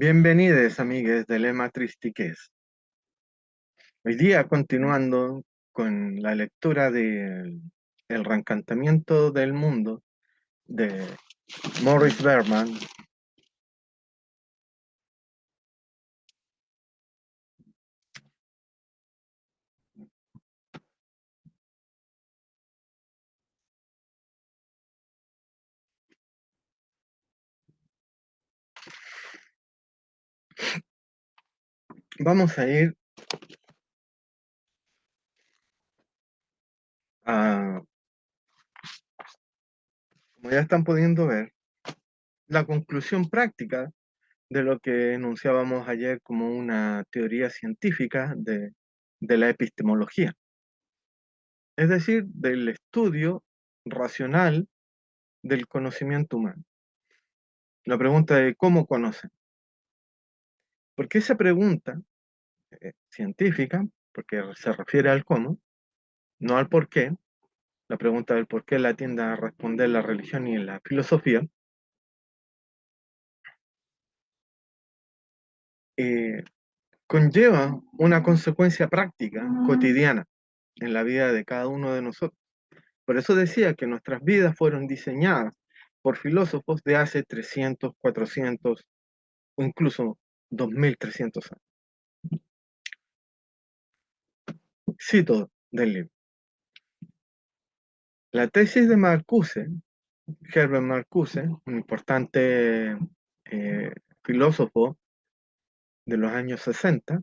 Bienvenidos, amigues de Lema Tristiques. Hoy día, continuando con la lectura de El reencantamiento del mundo de Morris Berman, vamos a ir a, como ya están pudiendo ver, la conclusión práctica de lo que enunciábamos ayer como una teoría científica de la epistemología, es decir, del estudio racional del conocimiento humano. La pregunta de cómo conocen. Porque esa pregunta científica, porque se refiere al cómo, no al por qué, la pregunta del por qué la tiende a responder la religión y la filosofía, eh, conlleva una consecuencia práctica, cotidiana, en la vida de cada uno de nosotros. Por eso decía que nuestras vidas fueron diseñadas por filósofos de hace 300, 400 o incluso 2300 años. Cito del libro. La tesis de Marcuse, Herbert Marcuse, un importante filósofo de los años 60,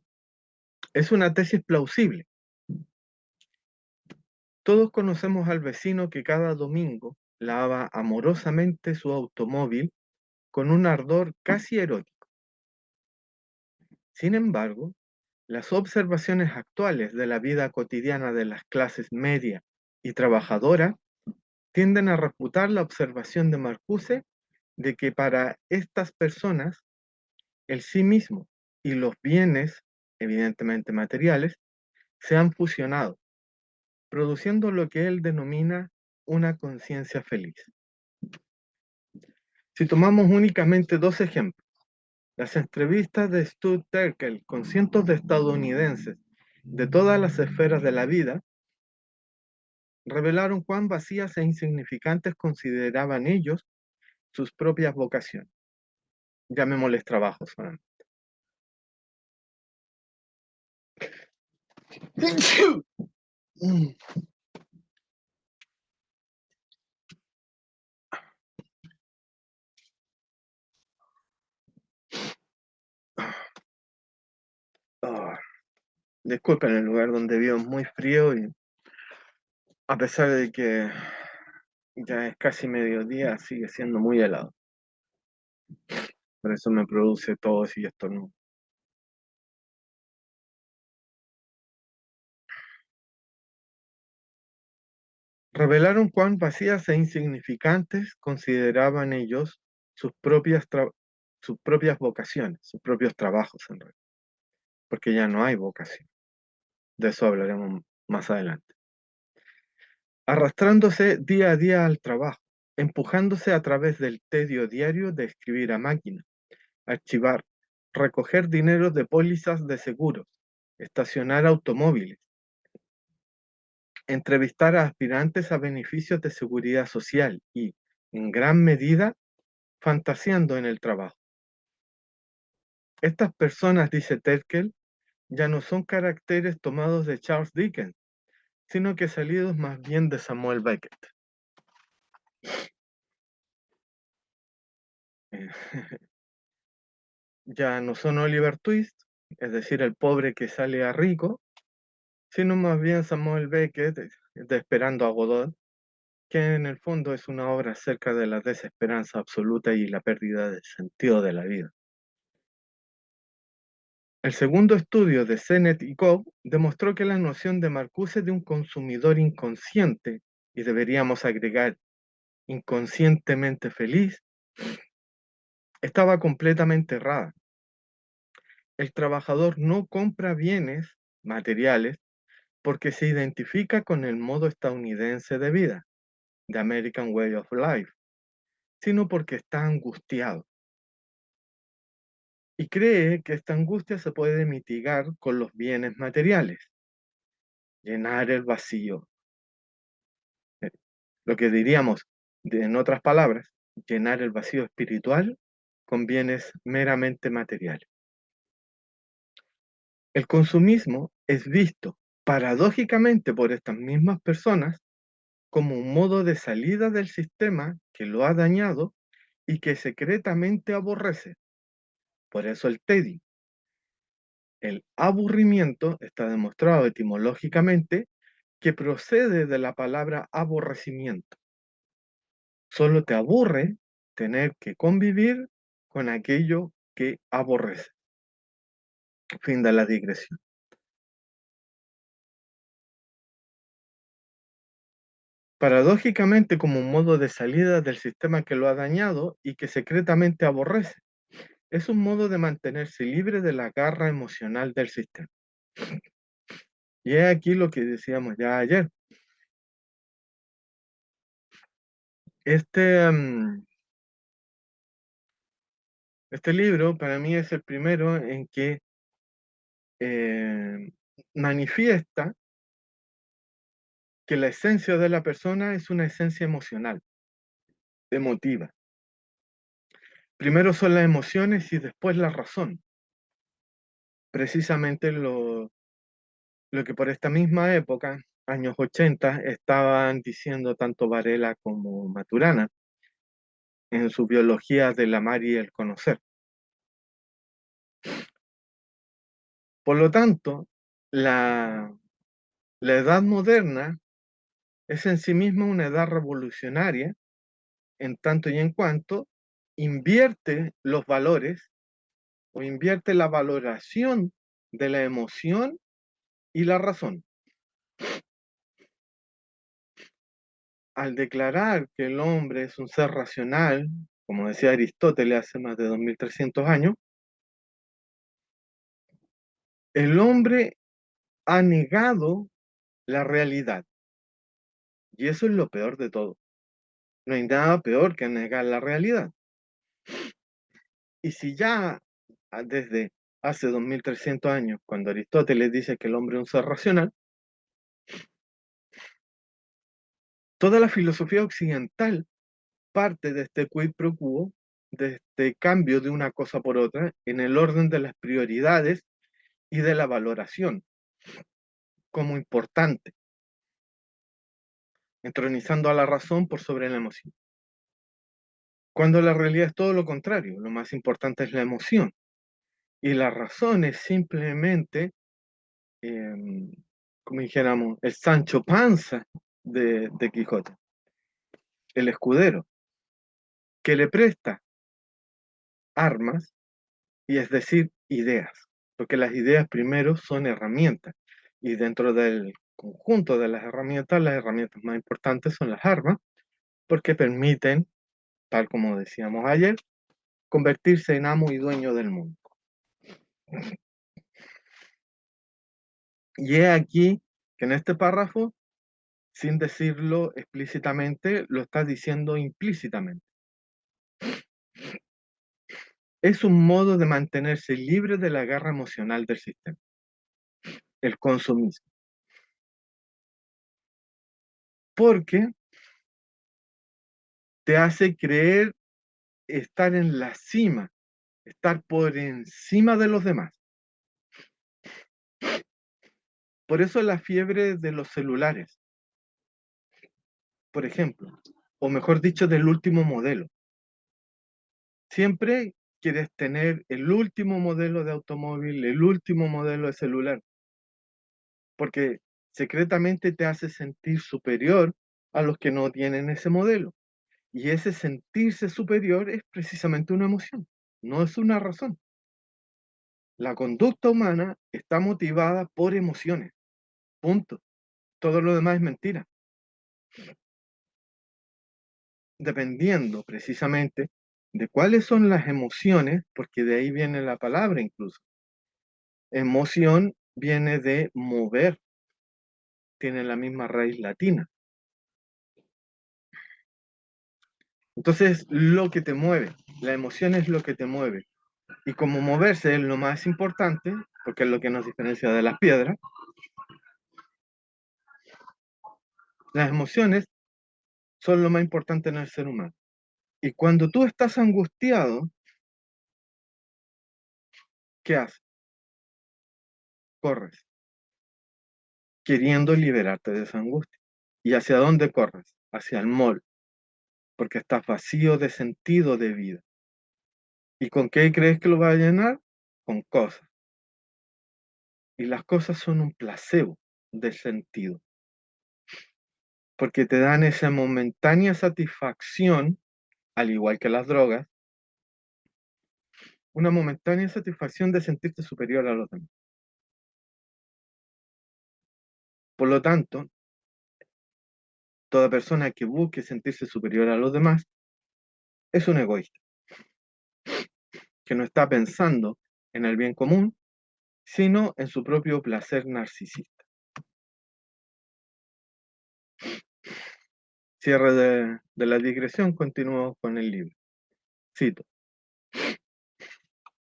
es una tesis plausible. Todos conocemos al vecino que cada domingo lava amorosamente su automóvil con un ardor casi erótico. Sin embargo, las observaciones actuales de la vida cotidiana de las clases media y trabajadora tienden a refutar la observación de Marcuse de que para estas personas el sí mismo y los bienes, evidentemente materiales, se han fusionado, produciendo lo que él denomina una conciencia feliz. Si tomamos únicamente dos ejemplos, las entrevistas de Stu Terkel con cientos de estadounidenses de todas las esferas de la vida, revelaron cuán vacías e insignificantes consideraban ellos sus propias vocaciones. Llamémosles trabajos solamente. Oh, disculpen, el lugar donde vivo es muy frío y a pesar de que ya es casi mediodía, sigue siendo muy helado. Por eso me produce tos y estornudo. Revelaron cuán vacías e insignificantes consideraban ellos sus sus propias vocaciones, sus propios trabajos en realidad, porque ya no hay vocación. De eso hablaremos más adelante. Arrastrándose día a día al trabajo, empujándose a través del tedio diario de escribir a máquina, archivar, recoger dinero de pólizas de seguros, estacionar automóviles, entrevistar a aspirantes a beneficios de seguridad social y, en gran medida, fantaseando en el trabajo. Estas personas, dice Terkel, ya no son caracteres tomados de Charles Dickens, sino que salidos más bien de Samuel Beckett. Ya no son Oliver Twist, es decir, el pobre que sale a rico, sino más bien Samuel Beckett, de Esperando a Godot, que en el fondo es una obra acerca de la desesperanza absoluta y la pérdida del sentido de la vida. El segundo estudio de Sennett y Cobb demostró que la noción de Marcuse de un consumidor inconsciente, y deberíamos agregar inconscientemente feliz, estaba completamente errada. El trabajador no compra bienes materiales porque se identifica con el modo estadounidense de vida, the American Way of Life, sino porque está angustiado. y cree que esta angustia se puede mitigar con los bienes materiales, llenar el vacío. Lo que diríamos, en otras palabras, llenar el vacío espiritual con bienes meramente materiales. El consumismo es visto paradójicamente por estas mismas personas como un modo de salida del sistema que lo ha dañado y que secretamente aborrece. Por eso el tedio. El aburrimiento está demostrado etimológicamente que procede de la palabra aborrecimiento. Solo te aburre tener que convivir con aquello que aborrece. Fin de la digresión. Paradójicamente como un modo de salida del sistema que lo ha dañado y que secretamente aborrece. Es un modo de mantenerse libre de la garra emocional del sistema. Y es aquí lo que decíamos ya ayer. Este, este libro para mí es el primero en que manifiesta que la esencia de la persona es una esencia emocional, emotiva. Primero son las emociones y después la razón. Precisamente lo que por esta misma época, años 80, estaban diciendo tanto Varela como Maturana en su biología del amar y el conocer. Por lo tanto, la edad moderna es en sí misma una edad revolucionaria en tanto y en cuanto invierte los valores o invierte la valoración de la emoción y la razón. Al declarar que el hombre es un ser racional, como decía Aristóteles hace más de 2300 años, el hombre ha negado la realidad. Y eso es lo peor de todo. No hay nada peor que negar la realidad. Y si ya desde hace 2300 años, cuando Aristóteles dice que el hombre es un ser racional, toda la filosofía occidental parte de este quid pro quo, de este cambio de una cosa por otra, en el orden de las prioridades y de la valoración como importante, entronizando a la razón por sobre la emoción. Cuando la realidad es todo lo contrario, lo más importante es la emoción. Y la razón es simplemente, como dijéramos, el Sancho Panza de Quijote, el escudero, que le presta armas y es decir, ideas, porque las ideas primero son herramientas y dentro del conjunto de las herramientas más importantes son las armas, porque permiten, tal como decíamos ayer, convertirse en amo y dueño del mundo. Y es aquí que en este párrafo, sin decirlo explícitamente, lo está diciendo implícitamente. Es un modo de mantenerse libre de la garra emocional del sistema, el consumismo. Porque te hace creer estar en la cima, estar por encima de los demás. Por eso la fiebre de los celulares, por ejemplo, o mejor dicho, del último modelo. Siempre quieres tener el último modelo de automóvil, el último modelo de celular, porque secretamente te hace sentir superior a los que no tienen ese modelo. Y ese sentirse superior es precisamente una emoción, no es una razón. La conducta humana está motivada por emociones, punto. Todo lo demás es mentira. Dependiendo precisamente de cuáles son las emociones, porque de ahí viene la palabra incluso. Emoción viene de mover, tiene la misma raíz latina. Entonces, lo que te mueve, la emoción es lo que te mueve. Y como moverse es lo más importante, porque es lo que nos diferencia de las piedras, las emociones son lo más importante en el ser humano. Y cuando tú estás angustiado, ¿qué haces? Corres, queriendo liberarte de esa angustia. ¿Y hacia dónde corres? Hacia el mall, porque estás vacío de sentido de vida. ¿Y con qué crees que lo va a llenar? Con cosas. Y las cosas son un placebo de sentido, porque te dan esa momentánea satisfacción, al igual que las drogas, una momentánea satisfacción de sentirte superior a los demás. Por lo tanto, toda persona que busque sentirse superior a los demás es un egoísta, que no está pensando en el bien común, sino en su propio placer narcisista. Cierre de la digresión, continúo con el libro. Cito.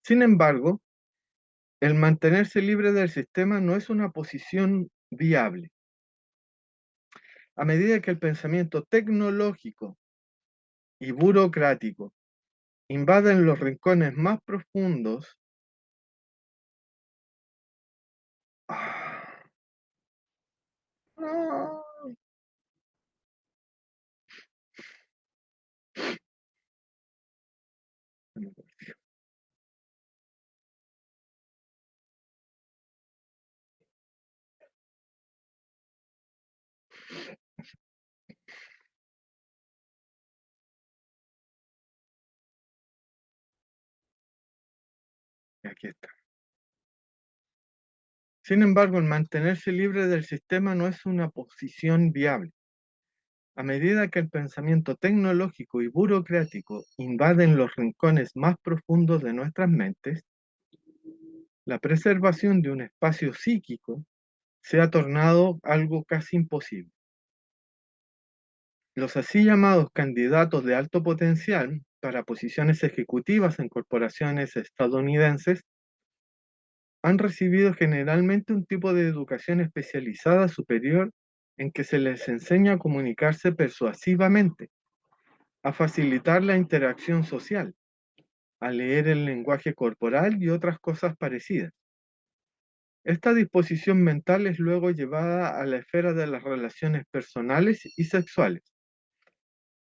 Sin embargo, el mantenerse libre del sistema no es una posición viable. A medida que el pensamiento tecnológico y burocrático invaden los rincones más profundos, ah, no, aquí está. Sin embargo, el mantenerse libre del sistema no es una posición viable. A medida que el pensamiento tecnológico y burocrático invaden los rincones más profundos de nuestras mentes, la preservación de un espacio psíquico se ha tornado algo casi imposible. Los así llamados candidatos de alto potencial para posiciones ejecutivas en corporaciones estadounidenses han recibido generalmente un tipo de educación especializada superior en que se les enseña a comunicarse persuasivamente, a facilitar la interacción social, a leer el lenguaje corporal y otras cosas parecidas. Esta disposición mental es luego llevada a la esfera de las relaciones personales y sexuales.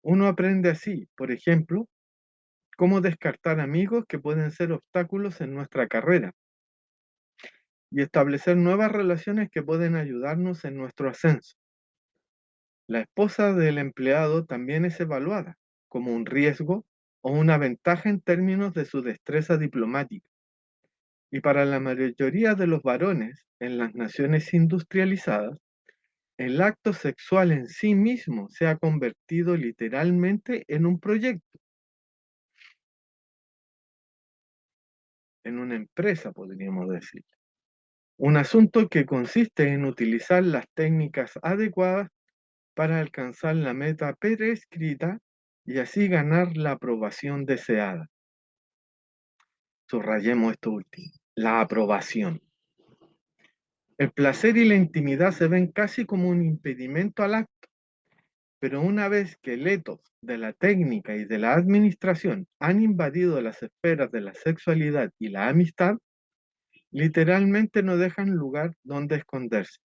Uno aprende así, por ejemplo, cómo descartar amigos que pueden ser obstáculos en nuestra carrera y establecer nuevas relaciones que pueden ayudarnos en nuestro ascenso. La esposa del empleado también es evaluada como un riesgo o una ventaja en términos de su destreza diplomática. Y para la mayoría de los varones en las naciones industrializadas, el acto sexual en sí mismo se ha convertido literalmente en un proyecto, en una empresa, podríamos decir. Un asunto que consiste en utilizar las técnicas adecuadas para alcanzar la meta prescrita y así ganar la aprobación deseada. Subrayemos esto último, la aprobación. El placer y la intimidad se ven casi como un impedimento al acto, pero una vez que el etos de la técnica y de la administración han invadido las esferas de la sexualidad y la amistad, literalmente no dejan lugar donde esconderse.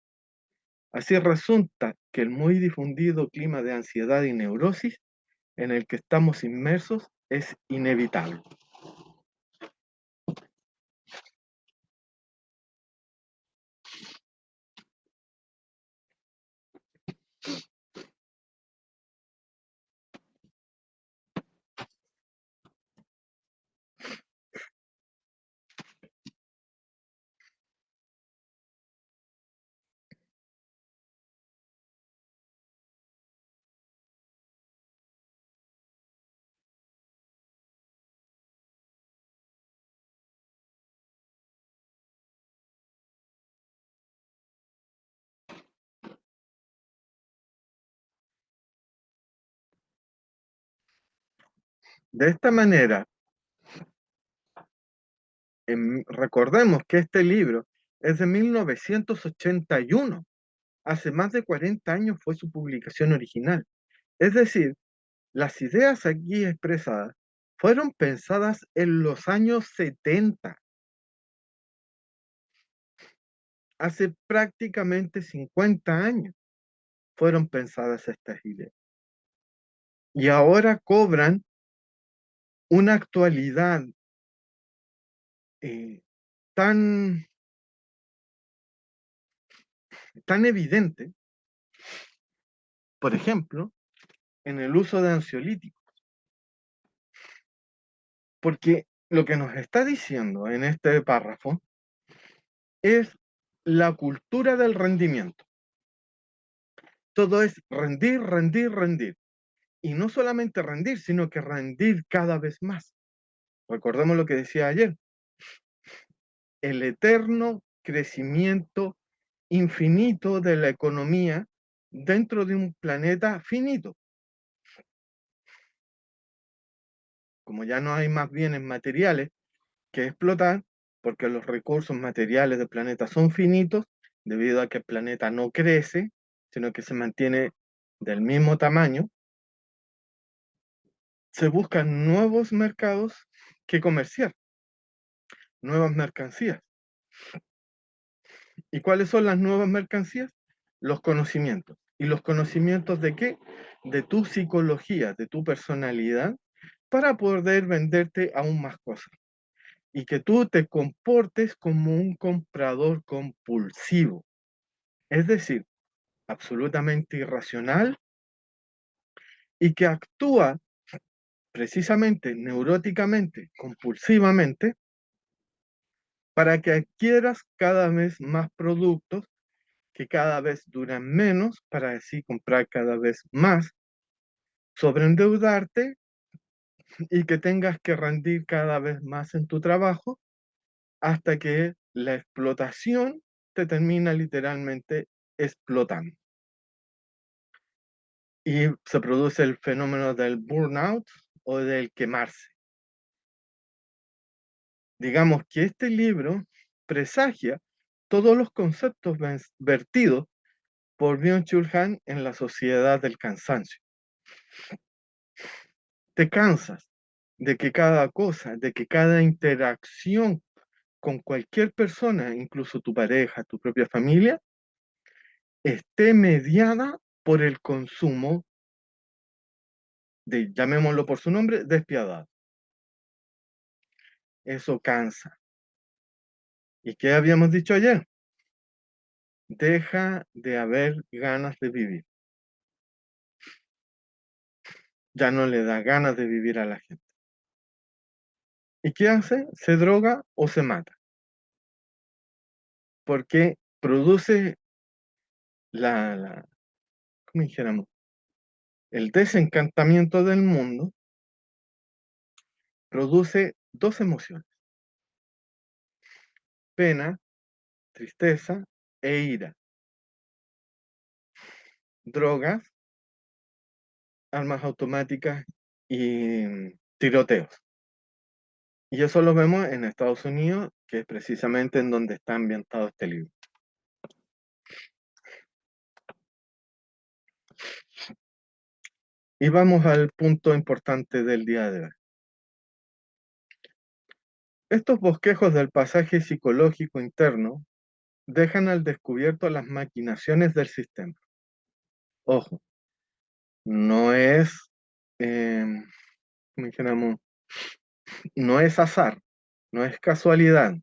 Así resulta que el muy difundido clima de ansiedad y neurosis en el que estamos inmersos es inevitable. De esta manera, Recordemos que este libro es de 1981. Hace más de 40 años fue su publicación original. Es decir, las ideas aquí expresadas fueron pensadas en los años 70, hace prácticamente 50 años fueron pensadas estas ideas. Y ahora cobran una actualidad eh, tan, tan evidente, por ejemplo, en el uso de ansiolíticos. Porque lo que nos está diciendo en este párrafo es la cultura del rendimiento. Todo es rendir, rendir, rendir. Y no solamente rendir, sino que rendir cada vez más. Recordemos lo que decía ayer, el eterno crecimiento infinito de la economía dentro de un planeta finito. Como ya no hay más bienes materiales que explotar, porque los recursos materiales del planeta son finitos, debido a que el planeta no crece, sino que se mantiene del mismo tamaño, se buscan nuevos mercados que comerciar, nuevas mercancías. ¿Y cuáles son las nuevas mercancías? Los conocimientos. ¿Y los conocimientos de qué? De tu psicología, de tu personalidad, para poder venderte aún más cosas. Y que tú te comportes como un comprador compulsivo. Es decir, absolutamente irracional y que actúa precisamente neuróticamente, compulsivamente, para que adquieras cada vez más productos que cada vez duran menos, para así comprar cada vez más, sobreendeudarte y que tengas que rendir cada vez más en tu trabajo hasta que la explotación te termina literalmente explotando. Y se produce el fenómeno del burnout o del quemarse. Digamos que este libro presagia todos los conceptos vertidos por Byung-Chul Han en La sociedad del cansancio. Te cansas de que cada cosa, de que cada interacción con cualquier persona, incluso tu pareja, tu propia familia, esté mediada por el consumo de, llamémoslo por su nombre, despiadado. Eso cansa. ¿Y qué habíamos dicho ayer? Deja de haber ganas de vivir. Ya no le da ganas de vivir a la gente. ¿Y qué hace? Se droga o se mata. Porque produce ¿cómo dijéramos? El desencantamiento del mundo produce dos emociones: pena, tristeza e ira. Drogas, armas automáticas y tiroteos. Y eso lo vemos en Estados Unidos, que es precisamente en donde está ambientado este libro. Y vamos al punto importante del día de hoy. Estos bosquejos del pasaje psicológico interno dejan al descubierto las maquinaciones del sistema. Ojo, no es, eh, como dijéramos, no es azar, no es casualidad,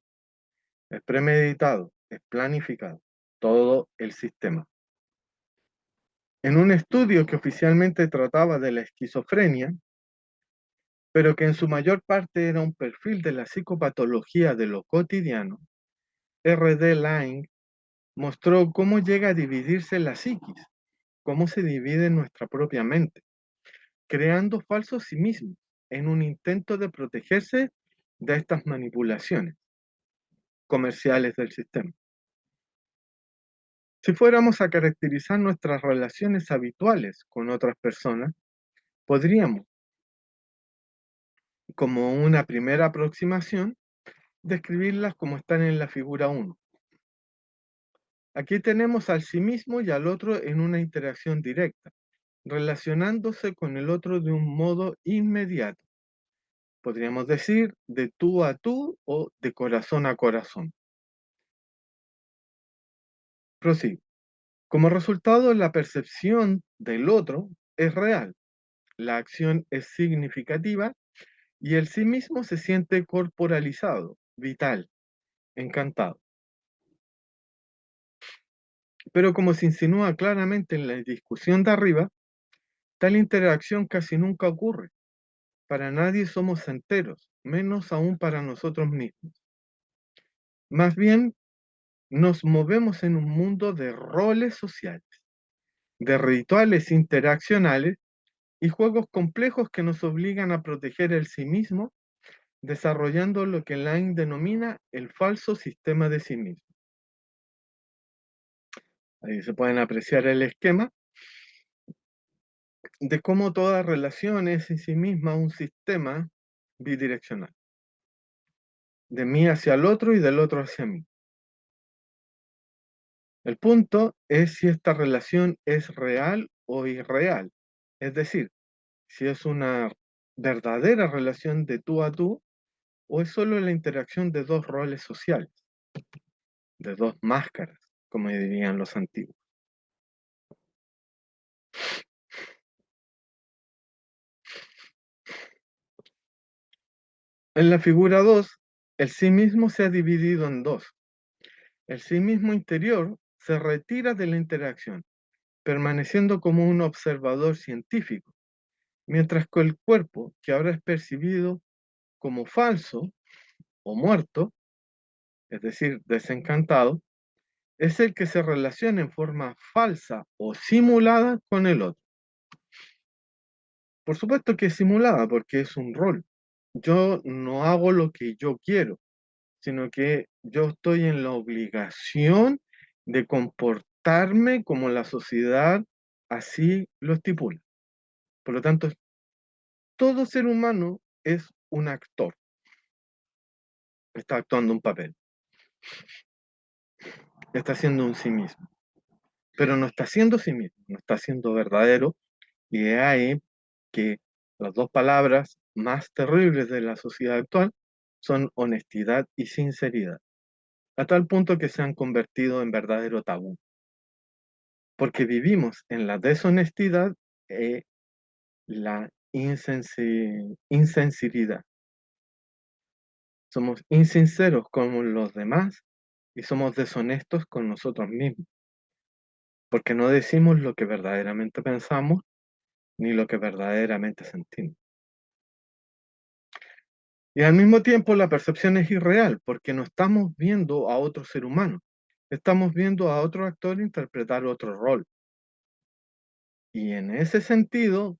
es premeditado, es planificado, todo el sistema. En un estudio que oficialmente trataba de la esquizofrenia, pero que en su mayor parte era un perfil de la psicopatología de lo cotidiano, R.D. Laing mostró cómo llega a dividirse la psiquis, cómo se divide nuestra propia mente, creando falsos sí mismos en un intento de protegerse de estas manipulaciones comerciales del sistema. Si fuéramos a caracterizar nuestras relaciones habituales con otras personas, podríamos, como una primera aproximación, describirlas como están en la figura 1. Aquí tenemos al sí mismo y al otro en una interacción directa, relacionándose con el otro de un modo inmediato. Podríamos decir de tú a tú o de corazón a corazón. Prosigo. Como resultado, la percepción del otro es real, la acción es significativa y el sí mismo se siente corporalizado, vital, encantado. Pero como se insinúa claramente en la discusión de arriba, tal interacción casi nunca ocurre. Para nadie somos enteros, menos aún para nosotros mismos. Más bien, nos movemos en un mundo de roles sociales, de rituales interaccionales y juegos complejos que nos obligan a proteger el sí mismo, desarrollando lo que Laing denomina el falso sistema de sí mismo. Ahí se pueden apreciar el esquema de cómo toda relación es en sí misma un sistema bidireccional, de mí hacia el otro y del otro hacia mí. El punto es si esta relación es real o irreal, es decir, si es una verdadera relación de tú a tú o es solo la interacción de dos roles sociales, de dos máscaras, como dirían los antiguos. En la figura 2, el sí mismo se ha dividido en dos. El sí mismo interior se retira de la interacción, permaneciendo como un observador científico, mientras que el cuerpo, que ahora es percibido como falso o muerto, es decir, desencantado, es el que se relaciona en forma falsa o simulada con el otro. Por supuesto que es simulada porque es un rol. Yo no hago lo que yo quiero, sino que yo estoy en la obligación de comportarme como la sociedad así lo estipula. Por lo tanto, todo ser humano es un actor, está actuando un papel, está haciendo un sí mismo, pero no está siendo sí mismo, no está siendo verdadero, y es ahí que las dos palabras más terribles de la sociedad actual son honestidad y sinceridad, a tal punto que se han convertido en verdadero tabú, porque vivimos en la deshonestidad y la insensibilidad. Somos insinceros con los demás y somos deshonestos con nosotros mismos, porque no decimos lo que verdaderamente pensamos ni lo que verdaderamente sentimos. Y al mismo tiempo la percepción es irreal, porque no estamos viendo a otro ser humano, estamos viendo a otro actor interpretar otro rol. Y en ese sentido,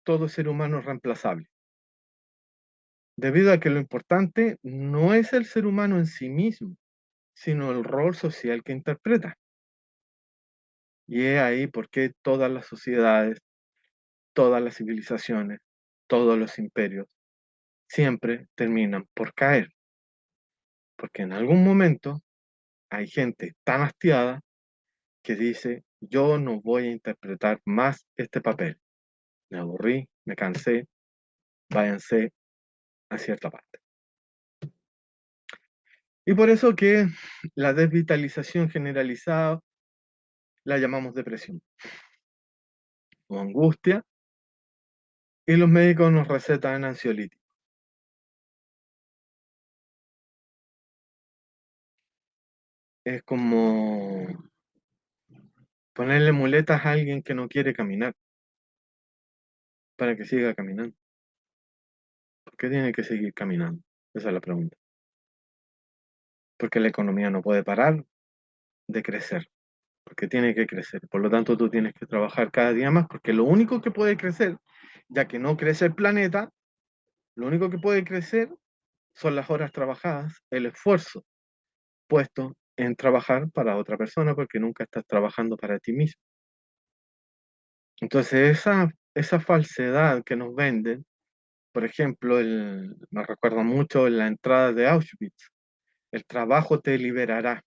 todo ser humano es reemplazable, debido a que lo importante no es el ser humano en sí mismo, sino el rol social que interpreta. Y es ahí porque todas las sociedades, todas las civilizaciones, todos los imperios siempre terminan por caer, porque en algún momento hay gente tan hastiada que dice, yo no voy a interpretar más este papel. Me aburrí, me cansé, váyanse a cierta parte. Y por eso que la desvitalización generalizada la llamamos depresión o angustia, y los médicos nos recetan ansiolíticos. Es como ponerle muletas a alguien que no quiere caminar para que siga caminando. ¿Por qué tiene que seguir caminando? Esa es la pregunta. Porque la economía no puede parar de crecer, porque tiene que crecer. Por lo tanto, tú tienes que trabajar cada día más, porque lo único que puede crecer, ya que no crece el planeta, lo único que puede crecer son las horas trabajadas, el esfuerzo puesto en trabajar para otra persona, porque nunca estás trabajando para ti mismo. Entonces, esa falsedad que nos venden, por ejemplo, me recuerda mucho la entrada de Auschwitz. el trabajo te liberará.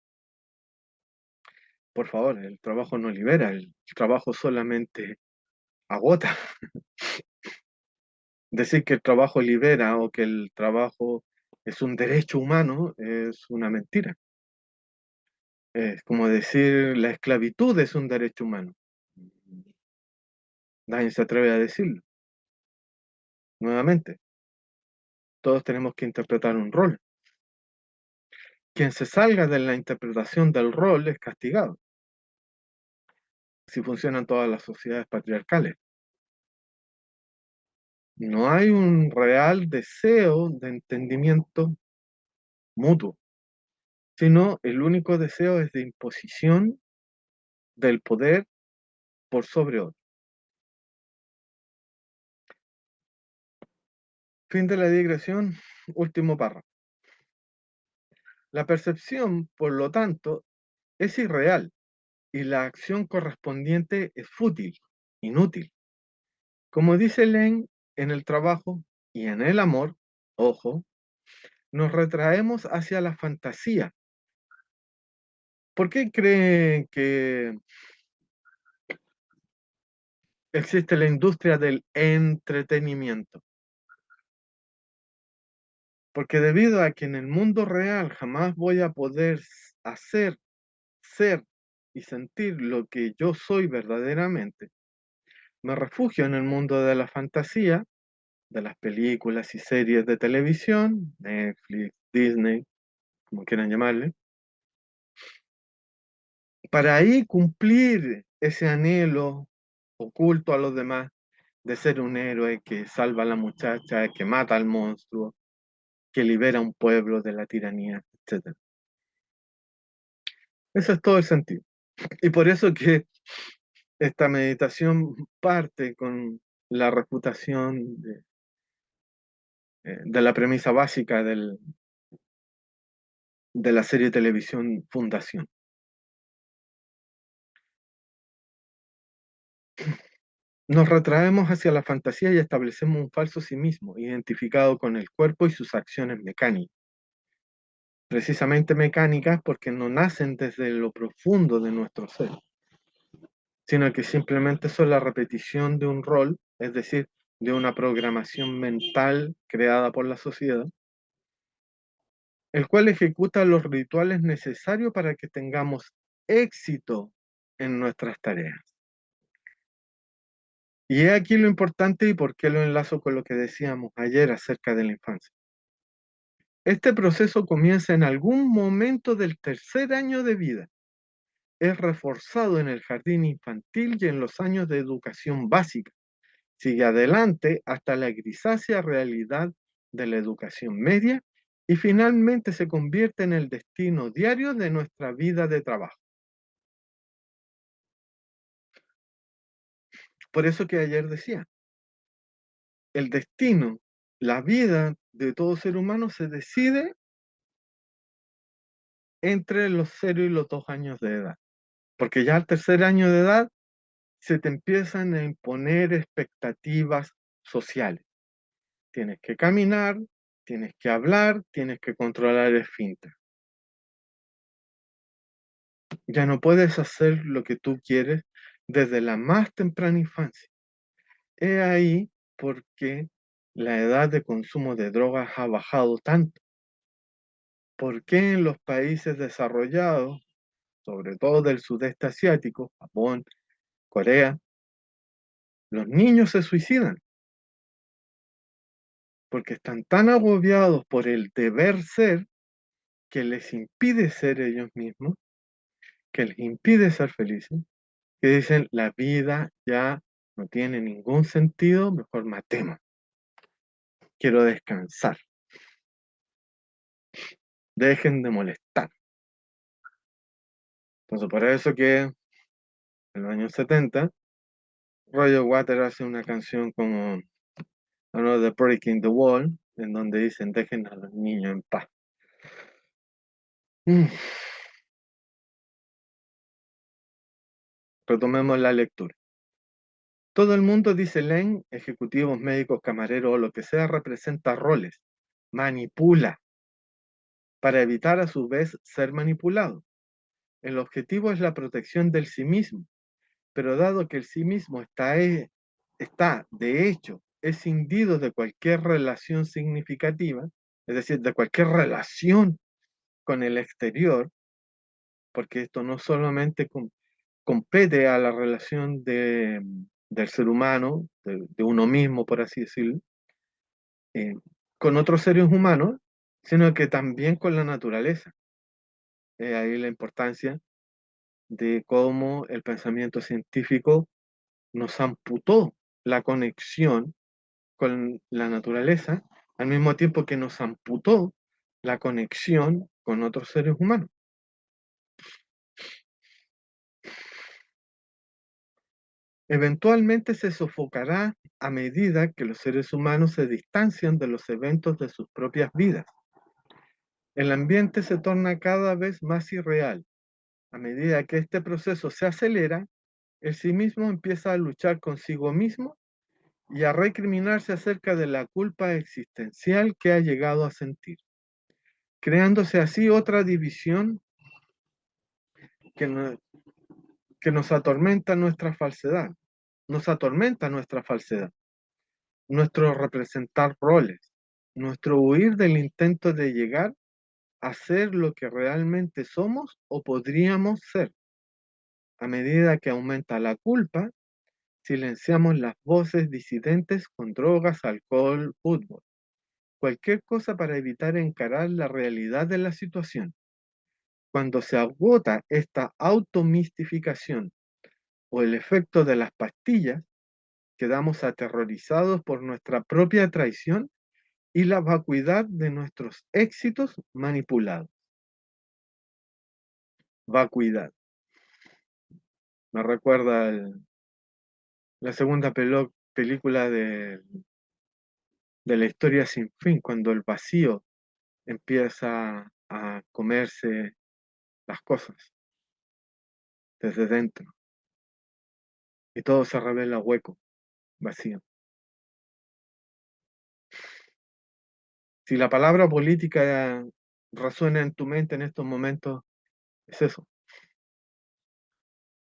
Por favor, el trabajo no libera, el trabajo solamente agota. Decir que el trabajo libera o que el trabajo es un derecho humano es una mentira. Es como decir la esclavitud es un derecho humano. Nadie se atreve a decirlo. Nuevamente, todos tenemos que interpretar un rol. Quien se salga de la interpretación del rol es castigado. Así funcionan todas las sociedades patriarcales. No hay un real deseo de entendimiento mutuo, sino el único deseo es de imposición del poder por sobre otro. Fin de la digresión, último párrafo. La percepción, por lo tanto, es irreal y la acción correspondiente es fútil, inútil. Como dice Len, en el trabajo y en el amor, ojo, nos retraemos hacia la fantasía. ¿Por qué creen que existe la industria del entretenimiento? Porque debido a que en el mundo real jamás voy a poder hacer, ser y sentir lo que yo soy verdaderamente, me refugio en el mundo de la fantasía, de las películas y series de televisión, Netflix, Disney, como quieran llamarle, para ahí cumplir ese anhelo oculto a los demás de ser un héroe que salva a la muchacha, que mata al monstruo, que libera a un pueblo de la tiranía, etc. Eso es todo el sentido. Y por eso que esta meditación parte con la refutación de la premisa básica de la serie de televisión Fundación. Nos retraemos hacia la fantasía y establecemos un falso sí mismo, identificado con el cuerpo y sus acciones mecánicas. Precisamente mecánicas porque no nacen desde lo profundo de nuestro ser, sino que simplemente son la repetición de un rol, es decir, de una programación mental creada por la sociedad, el cual ejecuta los rituales necesarios para que tengamos éxito en nuestras tareas. Y he aquí lo importante y por qué lo enlazo con lo que decíamos ayer acerca de la infancia. Este proceso comienza en algún momento del tercer año de vida. Es reforzado en el jardín infantil y en los años de educación básica. Sigue adelante hasta la grisácea realidad de la educación media y finalmente se convierte en el destino diario de nuestra vida de trabajo. Por eso que ayer decía, el destino, la vida de todo ser humano se decide entre los 0 y los 2 años de edad. Porque ya al tercer año de edad se te empiezan a imponer expectativas sociales. Tienes que caminar, tienes que hablar, tienes que controlar el esfínter. Ya no puedes hacer lo que tú quieres desde la más temprana infancia. He ahí porque la edad de consumo de drogas ha bajado tanto. ¿Por qué en los países desarrollados, sobre todo del sudeste asiático, Japón, Corea, los niños se suicidan? Porque están tan agobiados por el deber ser que les impide ser ellos mismos, que les impide ser felices, que dicen la vida ya no tiene ningún sentido, mejor matemos. Quiero descansar. Dejen de molestar. Entonces, por eso que en los años 70, Roger Waters hace una canción como The Breaking the Wall, en donde dicen dejen a los niños en paz. Mm. Retomemos la lectura. Todo el mundo, dice Len, ejecutivos, médicos, camareros o lo que sea, representa roles, manipula. para evitar a su vez ser manipulado. El objetivo es la protección del sí mismo, pero dado que el sí mismo está de hecho, escindido de cualquier relación significativa, es decir, de cualquier relación con el exterior, porque esto no solamente compete a la relación del ser humano, de uno mismo, por así decirlo, eh, con otros seres humanos, sino que también con la naturaleza. Ahí la importancia de cómo el pensamiento científico nos amputó la conexión con la naturaleza, al mismo tiempo que nos amputó la conexión con otros seres humanos. Eventualmente se sofocará a medida que los seres humanos se distancian de los eventos de sus propias vidas. El ambiente se torna cada vez más irreal. A medida que este proceso se acelera, el sí mismo empieza a luchar consigo mismo y a recriminarse acerca de la culpa existencial que ha llegado a sentir, creándose así otra división que, que nos atormenta nuestra falsedad, nuestro representar roles, nuestro huir del intento de llegar a ser lo que realmente somos o podríamos ser. A medida que aumenta la culpa, silenciamos las voces disidentes con drogas, alcohol, fútbol, cualquier cosa para evitar encarar la realidad de la situación. Cuando se agota esta automistificación o el efecto de las pastillas, quedamos aterrorizados por nuestra propia traición y la vacuidad de nuestros éxitos manipulados. Vacuidad. Me recuerda la segunda película de la historia sin fin, cuando el vacío empieza a comerse las cosas desde dentro y todo se revela hueco, vacío. Si la palabra política resuena en tu mente en estos momentos, es eso.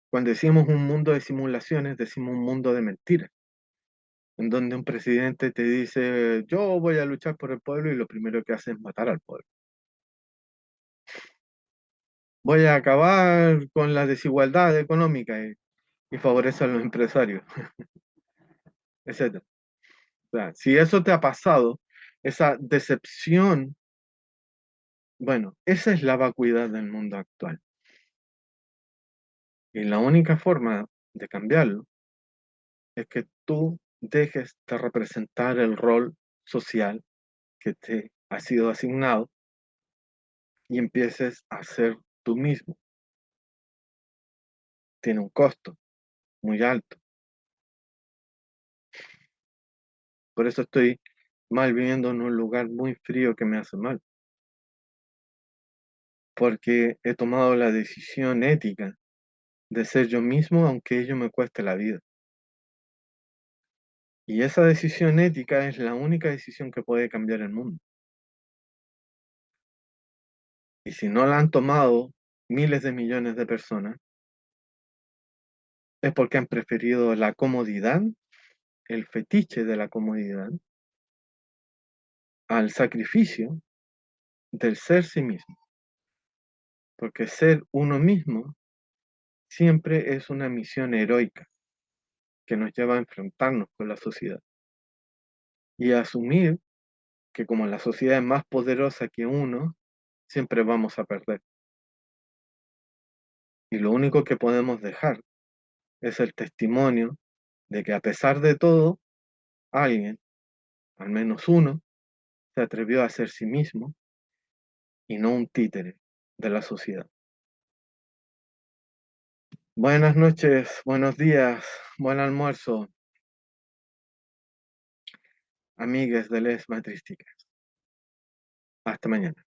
Cuando decimos un mundo de simulaciones, decimos un mundo de mentiras, en donde un presidente te dice, yo voy a luchar por el pueblo y lo primero que hace es matar al pueblo. Voy a acabar con la desigualdad económica y favorecer a los empresarios, etc. O sea, si eso te ha pasado, esa decepción, bueno, esa es la vacuidad del mundo actual. Y la única forma de cambiarlo es que tú dejes de representar el rol social que te ha sido asignado y empieces a ser tú mismo. Tiene un costo muy alto. Por eso estoy mal viviendo en un lugar muy frío que me hace mal. Porque he tomado la decisión ética de ser yo mismo aunque ello me cueste la vida. Y esa decisión ética es la única decisión que puede cambiar el mundo. Y si no la han tomado miles de millones de personas, es porque han preferido la comodidad, el fetiche de la comodidad, al sacrificio del ser sí mismo. Porque ser uno mismo siempre es una misión heroica que nos lleva a enfrentarnos con la sociedad y a asumir que como la sociedad es más poderosa que uno, siempre vamos a perder. Y lo único que podemos dejar es el testimonio de que a pesar de todo, alguien, al menos uno, se atrevió a ser sí mismo y no un títere de la sociedad. Buenas noches, buenos días, buen almuerzo, amigues de Les Matrísticas. Hasta mañana.